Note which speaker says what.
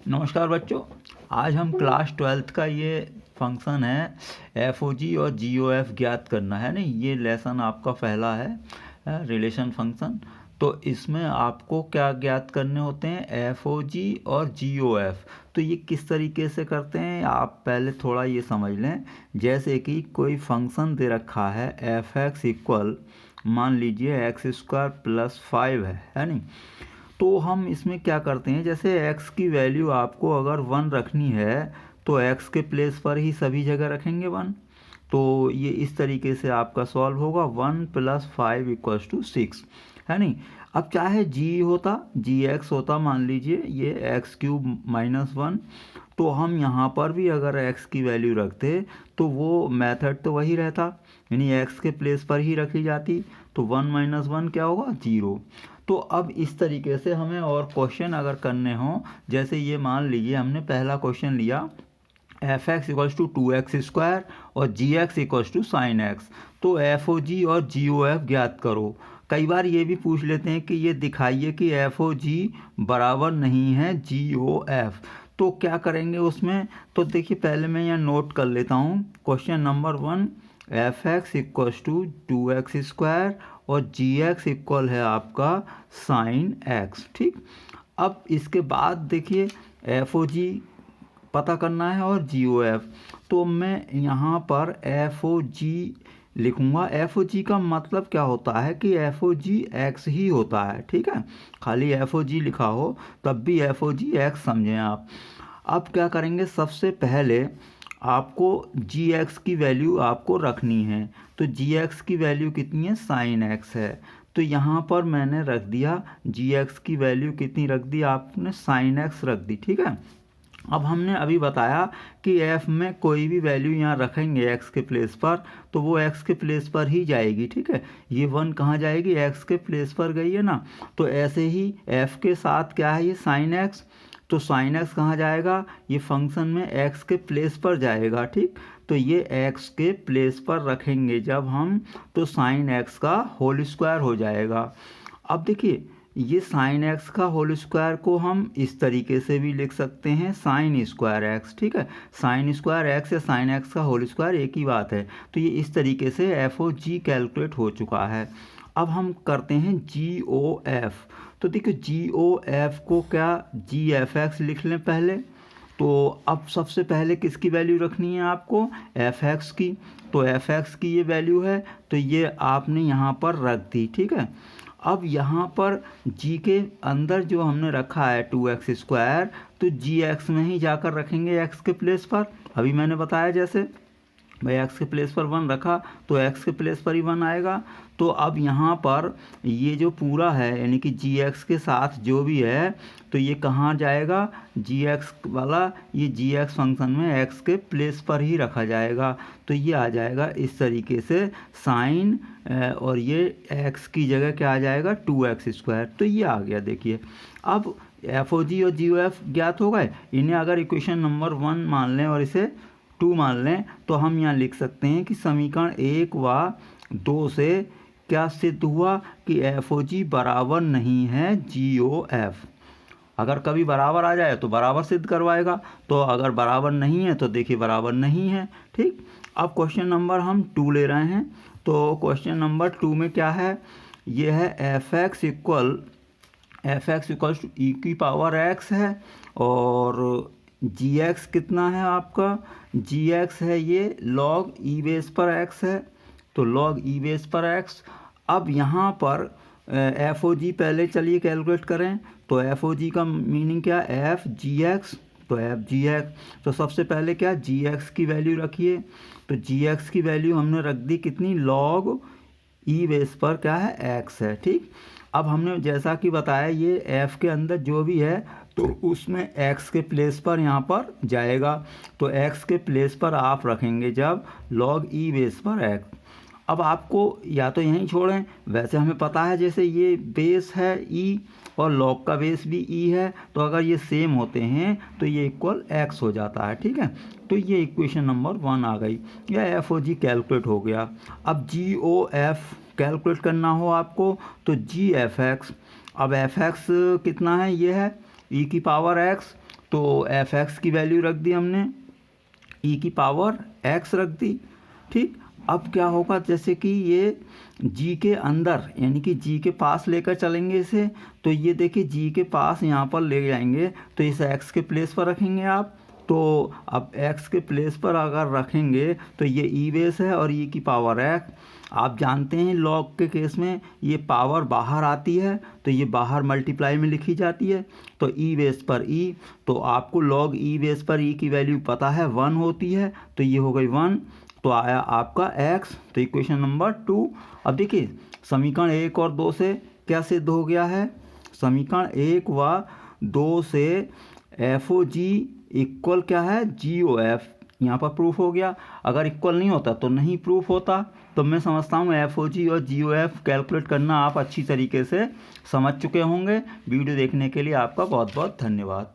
Speaker 1: नमस्कार बच्चों। आज हम क्लास 12th का ये फंक्शन है एफ ओ जी और जी ओ एफ ज्ञात करना है नहीं। ये लेसन आपका पहला है रिलेशन फंक्शन। तो इसमें आपको क्या ज्ञात करने होते हैं, एफ ओ जी और जी ओ एफ। तो ये किस तरीके से करते हैं आप पहले थोड़ा ये समझ लें। जैसे कि कोई फंक्शन दे रखा है एफ एक्स इक्वल, मान लीजिए एक्स स्क्वायर प्लस 5 है नहीं। तो हम इसमें क्या करते हैं, जैसे x की वैल्यू आपको अगर 1 रखनी है तो x के प्लेस पर ही सभी जगह रखेंगे 1। तो ये इस तरीके से आपका सॉल्व होगा 1 + 5 = 6 है नहीं। अब चाहे g होता, जी एक्स होता, मान लीजिए ये x³ - 1, तो हम यहाँ पर भी अगर x की वैल्यू रखते तो वो मेथड तो वही रहता, यानी x के प्लेस पर ही रखी जाती। तो 1 - 1 क्या होगा, 0। तो अब इस तरीके से हमें और क्वेश्चन अगर करने हों, जैसे ये मान लीजिए हमने पहला क्वेश्चन लिया F X equals to 2x² और G X equals to sine X. तो एफ ओ जी और जी ओ एफ ज्ञात करो। कई बार ये भी पूछ लेते हैं कि ये दिखाइए कि एफ ओ जी बराबर नहीं है जी ओ एफ। तो क्या करेंगे उसमें, तो देखिए पहले मैं यहाँ नोट कर लेता हूँ। Question number 1, F X equals to 2x² और जी एक्स इक्वल है आपका साइन एक्स। ठीक, अब इसके बाद देखिए एफ ओ जी पता करना है और जी ओ एफ। तो मैं यहाँ पर एफ ओ जी लिखूँगा। एफ ओ जी का मतलब क्या होता है कि एफ ओ जी एक्स ही होता है। ठीक है, खाली एफ ओ जी लिखा हो तब भी एफ ओ जी एक्स समझें आप। अब क्या करेंगे, सबसे पहले आपको जी एक्स की वैल्यू आपको रखनी है। तो जी एक्स की वैल्यू कितनी है, साइन एक्स है। तो यहाँ पर मैंने रख दिया जी एक्स की वैल्यू कितनी रख दी आपने, साइन एक्स रख दी। ठीक है, अब हमने अभी बताया कि f में कोई भी वैल्यू यहाँ रखेंगे x के प्लेस पर तो वो x के प्लेस पर ही जाएगी। ठीक है, ये 1 कहाँ जाएगी, x के प्लेस पर गई है ना। तो ऐसे ही f के साथ क्या है, ये साइन x, तो साइन x कहाँ जाएगा, ये फंक्शन में x के प्लेस पर जाएगा। ठीक, तो ये x के प्लेस पर रखेंगे जब हम, तो साइन x का होल स्क्वायर हो जाएगा। अब देखिए ये साइन एक्स का होल स्क्वायर को हम इस तरीके से भी लिख सकते हैं, साइन स्क्वायर एक्स। ठीक है, साइन स्क्वायर एक्स या साइन एक्स का होल स्क्वायर एक ही बात है। तो ये इस तरीके से एफ ओ जी कैलकुलेट हो चुका है। अब हम करते हैं जी ओ एफ। तो देखिए जी ओ एफ को क्या, जी एफ एक्स लिख लें पहले। तो अब सबसे पहले किसकी वैल्यू रखनी है आपको, एफ एक्स की। तो एफ एक्स की ये वैल्यू है तो ये आपने यहाँ पर रख दी। ठीक है, अब यहाँ पर g के अंदर जो हमने रखा है 2x², तो जी एक्स में ही जाकर रखेंगे x के प्लेस पर। अभी मैंने बताया जैसे भाई x के प्लेस पर 1 रखा तो x के प्लेस पर ही 1 आएगा। तो अब यहाँ पर ये जो पूरा है यानी कि जी एक्स के साथ जो भी है तो ये कहाँ जाएगा, जी एक्स वाला, ये जी एक्स फंक्शन में x के प्लेस पर ही रखा जाएगा। तो ये आ जाएगा इस तरीके से साइन, और ये x की जगह क्या आ जाएगा, 2x²। तो ये आ गया। देखिए अब एफ ओ जी और जी ओ एफ ज्ञात हो गए। इन्हें अगर इक्वेशन नंबर 1 मान लें और इसे 2 मान लें तो हम यहाँ लिख सकते हैं कि समीकरण 1 व 2 से क्या सिद्ध हुआ कि एफ ओ जी बराबर नहीं है जी ओ एफ। अगर कभी बराबर आ जाए तो बराबर सिद्ध करवाएगा, तो अगर बराबर नहीं है तो देखिए बराबर नहीं है। ठीक, अब क्वेश्चन नंबर हम 2 ले रहे हैं। तो क्वेश्चन नंबर 2 में क्या है, ये है एफ एक्स इक्वल्स टू ई की पावर एक्स है और जी एक्स कितना है आपका, जी एक्स है ये लॉग ई बेस पर एक्स है। तो लॉग ई बेस पर एक्स। अब यहाँ पर एफ ओ जी पहले चलिए कैलकुलेट करें। तो एफ ओ जी का मीनिंग क्या, एफ जी एक्स। तो एफ जी एक्स, तो सबसे पहले क्या, जी एक्स की वैल्यू रखिए। तो जी एक्स की वैल्यू हमने रख दी कितनी, लॉग ई बेस पर क्या है, एक्स है। ठीक, अब हमने जैसा कि बताया ये एफ के अंदर जो भी है तो उसमें एक्स के प्लेस पर यहाँ पर जाएगा। तो एक्स के प्लेस पर आप रखेंगे जब लॉग ई बेस पर एक्स। अब आपको या तो यहीं छोड़ें, वैसे हमें पता है जैसे ये बेस है ई और लॉग का बेस भी ई है, तो अगर ये सेम होते हैं तो ये इक्वल एक्स हो जाता है। ठीक है, तो ये इक्वेशन नंबर 1 आ गई, या एफ ओ जी कैलकुलेट हो गया। अब जी ओ एफ कैलकुलेट करना हो आपको तो जी एफ एक्स। अब एफ एक्स कितना है, ये है ई की पावर एक्स। तो एफ एक्स की वैल्यू रख दी हमने, ई की पावर एक्स रख दी। ठीक, अब क्या होगा, जैसे कि ये जी के अंदर यानी कि जी के पास लेकर चलेंगे इसे, तो ये देखिए जी के पास यहाँ पर ले जाएंगे तो इस एक्स के प्लेस पर रखेंगे आप। तो अब एक्स के प्लेस पर अगर रखेंगे तो ये ई बेस है और ई की पावर एक्स। आप जानते हैं लॉग के केस में ये पावर बाहर आती है तो ये बाहर मल्टीप्लाई में लिखी जाती है, तो ई बेस पर ई, तो आपको लॉग ई बेस पर ई की वैल्यू पता है 1 होती है, तो ये हो गई 1, तो आया आपका x। तो इक्वेशन नंबर 2। अब देखिए समीकरण 1 और 2 से क्या सिद्ध हो गया है, समीकरण 1 व 2 से एफ ओ जी इक्वल क्या है जी ओ एफ, यहाँ पर प्रूफ हो गया। अगर इक्वल नहीं होता तो नहीं प्रूफ होता। तो मैं समझता हूँ एफ ओ जी और जी ओ एफ कैलकुलेट करना आप अच्छी तरीके से समझ चुके होंगे। वीडियो देखने के लिए आपका बहुत बहुत धन्यवाद।